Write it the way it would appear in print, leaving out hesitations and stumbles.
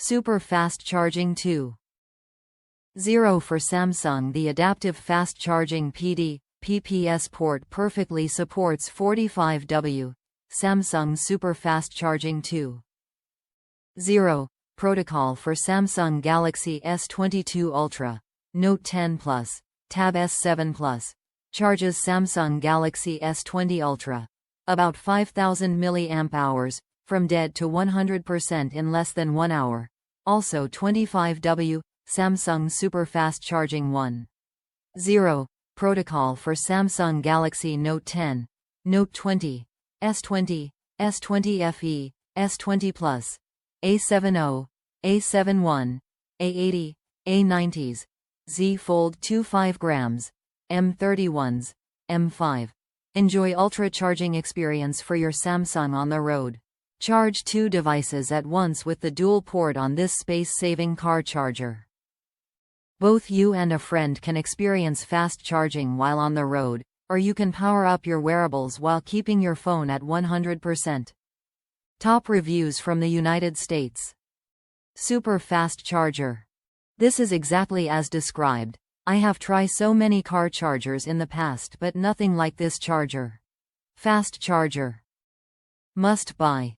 Super fast charging 2.0 for Samsung. The adaptive fast charging PPS port perfectly supports 45W. Samsung Super Fast Charging 2.0 protocol for Samsung Galaxy S22 Ultra, Note 10 Plus, Tab S7 Plus. Charges Samsung Galaxy S20 Ultra. About 5000 mAh, from dead to 100% in less than 1 hour. Also 25W, Samsung Super Fast Charging 1.0 protocol for Samsung Galaxy Note 10, Note 20, S20, S20 FE, S20 Plus, A70, A71, A80, A90s, Z Fold 2 5 grams, M31s, M5. Enjoy ultra charging experience for your Samsung on the road. Charge 2 devices at once with the dual port on this space-saving car charger. Both you and a friend can experience fast charging while on the road, or you can power up your wearables while keeping your phone at 100%. Top reviews from the United States. Super fast charger. This is exactly as described. I have tried so many car chargers in the past but nothing like this charger. Fast charger. Must buy.